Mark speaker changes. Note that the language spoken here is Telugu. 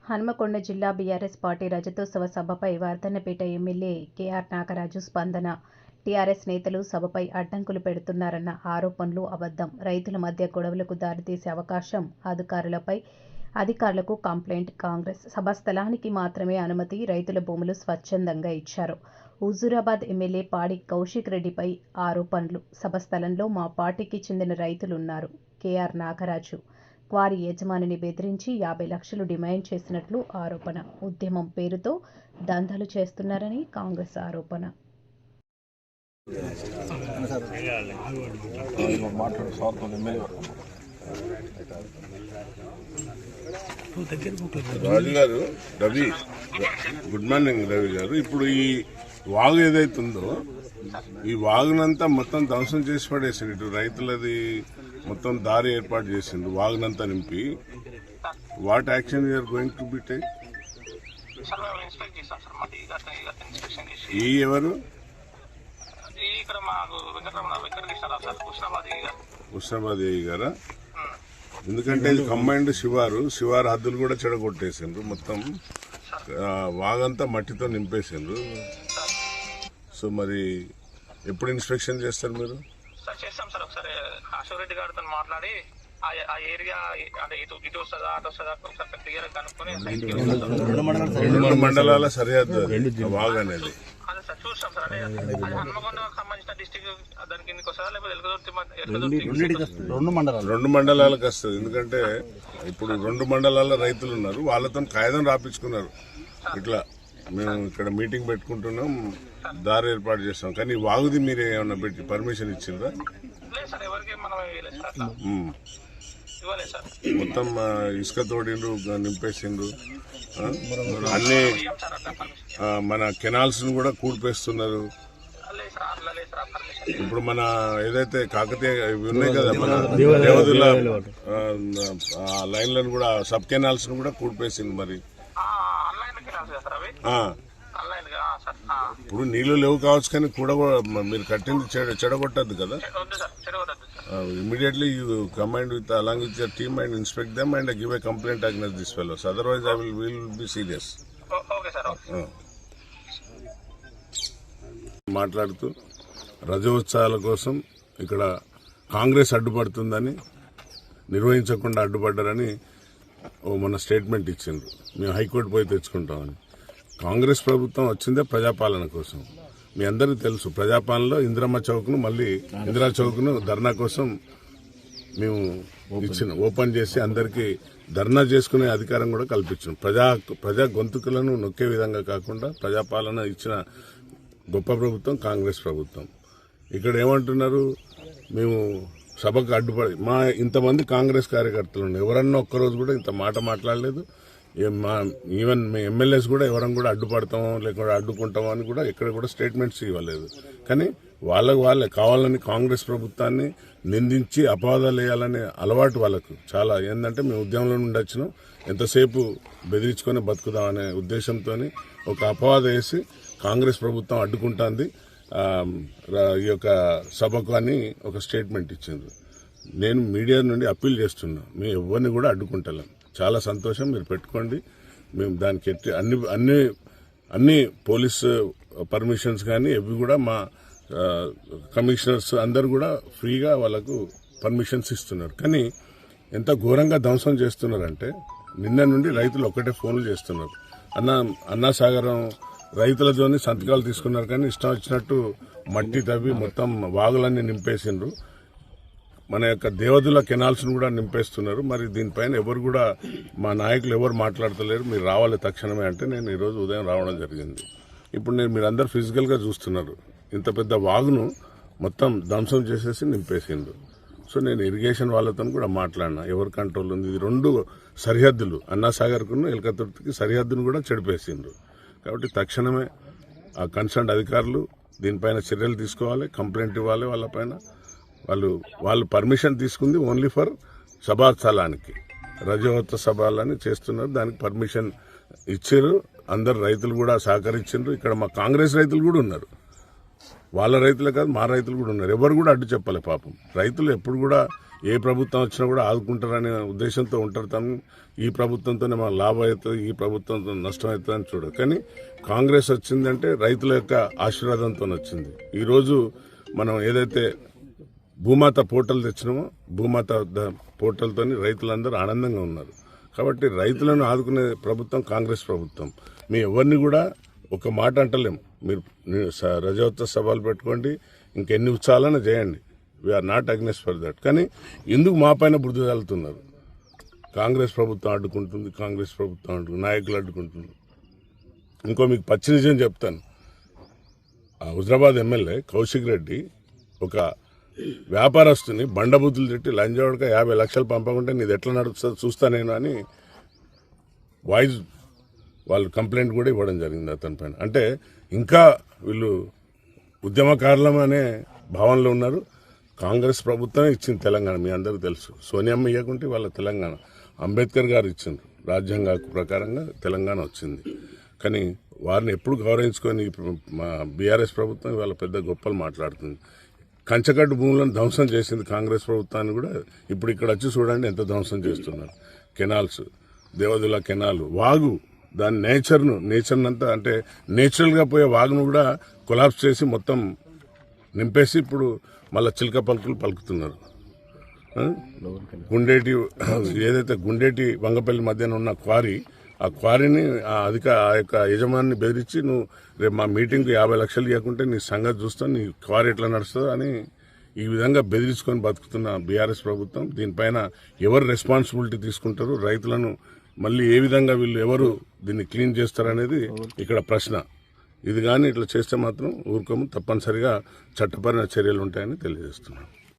Speaker 1: హన్మకొండ జిల్లా బీఆర్ఎస్ పార్టీ రజతోత్సవ సభపై వర్ధన్నపేట ఎమ్మెల్యే కేఆర్ నాగరాజు స్పందన. టీఆర్ఎస్ నేతలు సభపై అడ్డంకులు పెడుతున్నారన్న ఆరోపణలు అబద్ధం. రైతుల మధ్య గొడవలకు దారితీసే అవకాశం అధికారులకు కంప్లైంట్. కాంగ్రెస్ సభ స్థలానికి మాత్రమే అనుమతి. రైతుల భూములు స్వచ్ఛందంగా ఇచ్చారు. హుజూరాబాద్ ఎమ్మెల్యే పాడి కౌశిక్ రెడ్డిపై ఆరోపణలు. సభ స్థలంలో మా పార్టీకి చెందిన రైతులున్నారు. కేఆర్ నాగరాజు క్వారీ యజమానిని బెదిరించి 50 లక్షలు డిమాండ్ చేసినట్లు ఆరోపణ. ఉద్యమం పేరుతో దందాలు చేస్తున్నారని కాంగ్రెస్ ఆరోపణ.
Speaker 2: రాజు గారు, రవి, గుడ్ మార్నింగ్ రవి గారు. ఇప్పుడు ఈ వాగు ఏదైతుందో ఈ వాగునంతా మొత్తం ధ్వంసం చేసి పడేసింది. ఇటు రైతులది మొత్తం దారి ఏర్పాటు చేసిండు వాగునంతా నింపి. What action you are going to be take? ఈ ఎవరు? ఉస్నాబాద్ గారా? ఎందుకంటే ఇది కంబైన్డ్ శివారు హద్దులు కూడా చెడగొట్టేసిండ్రు. మొత్తం వాగంతా మట్టితో నింపేసిండ్రు. సో మరి ఎప్పుడు ఇన్స్పెక్షన్ చేస్తారు మీరు?
Speaker 3: చేస్తాం సార్. ఒకసారి అశోక్ రెడ్డి గారితో మాట్లాడి ఆ ఏరియా అంటే ఇటు వస్తుందా అటు వస్తుందా ఒకసారి క్లియర్ కనుక్కొని
Speaker 2: 2 మండలాల సరిహద్దు వాగు అనేది.
Speaker 3: అదే సార్ చూస్తాం సార్. అదే అది హన్మకొండకు సంబంధించిన డిస్టిక్ దాని కిందకి వస్తుందా లేకపోతే
Speaker 2: 2 మండలాలకు వస్తుంది. ఎందుకంటే ఇప్పుడు 2 మండలాల రైతులు ఉన్నారు. వాళ్ళతో కాగితం రాపించుకున్నారు. ఇట్లా మేము ఇక్కడ మీటింగ్ పెట్టుకుంటున్నాం, దారి ఏర్పాటు చేస్తాం. కానీ వాగుది మీరు ఏమన్నా పెట్టి పర్మిషన్ ఇచ్చిందా? మొత్తం ఇసుక తోడిండ్రు, నింపేసిండ్రు. అన్ని మన కెనాల్స్ ను కూడా కూడిపేస్తున్నారు. ఇప్పుడు మన ఏదైతే కాకతీయ ఉన్నాయి కదా, మన దేవదుల లైన్లను కూడా సబ్ కెనాల్స్ ను కూడా కూడిపేసింది. మరి ఇప్పుడు నీళ్లు లేవు కావచ్చు, కానీ కూడా మీరు కట్టింది చెడగొట్టద్దు కదా. Immediately you combine with along with your team and inspect them and give a complaint against this fellows. Otherwise I will be serious. మాట్లాడుతూ రజోత్సవాల కోసం ఇక్కడ కాంగ్రెస్ అడ్డుపడుతుందని, నిర్వహించకుండా అడ్డుపడ్డారని మొన్న స్టేట్మెంట్ ఇచ్చిండ్రు. మేము హైకోర్టు పోయి తెచ్చుకుంటామని. కాంగ్రెస్ ప్రభుత్వం వచ్చిందే ప్రజాపాలన కోసం. మీ అందరికీ తెలుసు, ప్రజాపాలనలో ఇందిరా చౌక్ను ధర్నా కోసం మేము ఓపెన్ చేసి అందరికీ ధర్నా చేసుకునే అధికారం కూడా కల్పించాం. ప్రజా గొంతుకులను నొక్కే విధంగా కాకుండా ప్రజాపాలన ఇచ్చిన గొప్ప ప్రభుత్వం కాంగ్రెస్ ప్రభుత్వం. ఇక్కడ ఏమంటున్నారు, మేము సభకు అడ్డుపడి ఇంతమంది కాంగ్రెస్ కార్యకర్తలు ఉన్నారు. ఎవరన్నా ఒక్కరోజు కూడా ఇంత మాట మాట్లాడలేదు. ఈవెన్ మీ ఎమ్మెల్యేస్ కూడా ఎవరైనా కూడా అడ్డుపడతామో లేకపోతే అడ్డుకుంటామో అని కూడా ఎక్కడ కూడా స్టేట్మెంట్స్ ఇవ్వలేదు. కానీ వాళ్ళే కావాలని కాంగ్రెస్ ప్రభుత్వాన్ని నిందించి అపవాదాలు వేయాలనే అలవాటు వాళ్ళకు చాలా. ఏంటంటే మేము ఉద్యమంలో నుండి వచ్చినాం, ఎంతసేపు బెదిరించుకొని బతుకుదామనే ఉద్దేశంతో ఒక అపవాదం వేసి కాంగ్రెస్ ప్రభుత్వం అడ్డుకుంటుంది ఈ యొక్క సభకు అని ఒక స్టేట్మెంట్ ఇచ్చింది. నేను మీడియా నుండి అప్పీల్ చేస్తున్నా, మేము ఎవరిని కూడా అడ్డుకుంటలేం. చాలా సంతోషం, మీరు పెట్టుకోండి. మేము దానికి అన్ని పోలీస్ పర్మిషన్స్ కానీ ఇవి కూడా మా కమిషనర్స్ అందరు కూడా ఫ్రీగా వాళ్ళకు పర్మిషన్స్ ఇస్తున్నారు. కానీ ఎంత ఘోరంగా ధ్వంసం చేస్తున్నారంటే, నిన్న నుండి రైతులు ఒక్కటే ఫోన్లు చేస్తున్నారు. అన్నాసాగరం రైతులతోని సంతకాలు తీసుకున్నారు, కానీ ఇష్టం వచ్చినట్టు మట్టి తవ్వి మొత్తం వాగులన్నీ నింపేసిండ్రు. మన యొక్క దేవదుల కెనాల్స్ ను కూడా నింపేస్తున్నారు. మరి దీనిపైన ఎవరు కూడా మా నాయకులు ఎవరు మాట్లాడతలేరు. మీరు రావాలి తక్షణమే అంటే నేను ఈరోజు ఉదయం రావడం జరిగింది. ఇప్పుడు మీరందరూ ఫిజికల్ గా చూస్తున్నారు, ఇంత పెద్ద వాగును మొత్తం ధ్వంసం చేసేసి నింపేసిండ్రు. సో నేను ఇరిగేషన్ వాళ్ళతో కూడా మాట్లాడినా, ఎవరు కంట్రోల్ ఉంది. ఇది 2 సరిహద్దులు, అన్నాసాగర్కును ఎల్కతుర్తికి సరిహద్దును కూడా చెడిపేసిండ్రు. కాబట్టి తక్షణమే ఆ కన్సర్న్ అధికారులు దీనిపైన చర్యలు తీసుకోవాలి, కంప్లైంట్ ఇవ్వాలి వాళ్ళపైన. వాళ్ళు పర్మిషన్ తీసుకుంది ఓన్లీ ఫర్ సభా స్థలానికి, రజోత్సవ సభలని చేస్తున్నారు. దానికి పర్మిషన్ ఇచ్చారు. అందరు రైతులు కూడా సహకరించారు. ఇక్కడ మా కాంగ్రెస్ రైతులు కూడా ఉన్నారు. వాళ్ళ రైతులే కాదు, మా రైతులు కూడా ఉన్నారు. ఎవరు కూడా అడ్డు చెప్పలే. పాపం రైతులు ఎప్పుడు కూడా ఏ ప్రభుత్వం వచ్చినా కూడా ఆదుకుంటారనే ఉద్దేశంతో ఉంటారు. తను ఈ ప్రభుత్వంతోనే మన లాభం అవుతుంది, ఈ ప్రభుత్వంతో నష్టం అవుతుంది అని చూడదు. కానీ కాంగ్రెస్ వచ్చిందంటే రైతుల యొక్క ఆశీర్వాదంతో వచ్చింది. ఈరోజు మనం ఏదైతే భూమాత పోర్టల్ తెచ్చినామో భూమాత పోర్టల్తో రైతులందరూ ఆనందంగా ఉన్నారు. కాబట్టి రైతులను ఆదుకునే ప్రభుత్వం కాంగ్రెస్ ప్రభుత్వం. మీ ఎవరిని కూడా ఒక మాట అంటలేము. మీరు రజోత్సవ సభలు పెట్టుకోండి, ఇంకెన్ని ఉత్సవాలైనా చేయండి. We are not against for that. కానీ ఎందుకు మా పైన బుద్ధి తగులుతున్నారు? కాంగ్రెస్ ప్రభుత్వం అడ్డుకుంటుంది, కాంగ్రెస్ ప్రభుత్వం నాయకులు అడ్డుకుంటుంది. ఇంకో మీకు పచ్చి నిజం చెప్తాను. హుజరాబాద్ ఎమ్మెల్యే కౌశిక్ రెడ్డి ఒక వ్యాపారస్తుని బండబుద్ధులు తిట్టి లంజవాడక 50 లక్షలు పంపకుంటే నీది ఎట్లా నడుస్తుంది చూస్తా నేను అని వాయిస్ వాళ్ళు కంప్లైంట్ కూడా ఇవ్వడం జరిగింది అతని పైన. అంటే ఇంకా వీళ్ళు ఉద్యమకారులం అనే భావనలో ఉన్నారు. కాంగ్రెస్ ప్రభుత్వమే ఇచ్చింది తెలంగాణ, మీ అందరికీ తెలుసు. సోనియమ్మ ఇవ్వకుంటే వాళ్ళ తెలంగాణ అంబేద్కర్ గారు ఇచ్చిండ్రు, రాజ్యాంగ ప్రకారంగా తెలంగాణ వచ్చింది. కానీ వారిని ఎప్పుడు గౌరవించుకొని మా బీఆర్ఎస్ ప్రభుత్వం ఇవాళ పెద్ద గొప్పలు మాట్లాడుతుంది. కంచకట్టు భూములను ధ్వంసం చేసింది కాంగ్రెస్ ప్రభుత్వాన్ని కూడా ఇప్పుడు ఇక్కడ వచ్చి చూడండి ఎంత ధ్వంసం చేస్తున్నారు. కెనాల్స్, దేవదుల కెనాల్, వాగు, దాని నేచర్ అంతా అంటే నేచురల్గా పోయే వాగును కూడా కొలాప్స్ చేసి మొత్తం నింపేసి ఇప్పుడు మళ్ళీ చిలక పలుకులు పలుకుతున్నారు. ఏదైతే గుండేటి వంగపల్లి మధ్యన ఉన్న క్వారీ, ఆ క్వారీని ఆ యొక్క యజమాని బెదిరించి నువ్వు రేపు మా మీటింగ్కి 50 లక్షలు ఇవ్వకుంటే నీ సంగతి చూస్తాను, నీ క్వారీ ఎట్లా నడుస్తుందో అని ఈ విధంగా బెదిరించుకొని బతుకుతున్న బీఆర్ఎస్ ప్రభుత్వం. దీనిపైన ఎవరు రెస్పాన్సిబిలిటీ తీసుకుంటారు? రైతులను మళ్ళీ ఏ విధంగా వీళ్ళు ఎవరు దీన్ని క్లీన్ చేస్తారనేది ఇక్కడ ప్రశ్న. ఇది కానీ ఇట్లా చేస్తే మాత్రం ఊరుకోము, తప్పనిసరిగా చట్టపరమైన చర్యలు ఉంటాయని తెలియజేస్తున్నాను.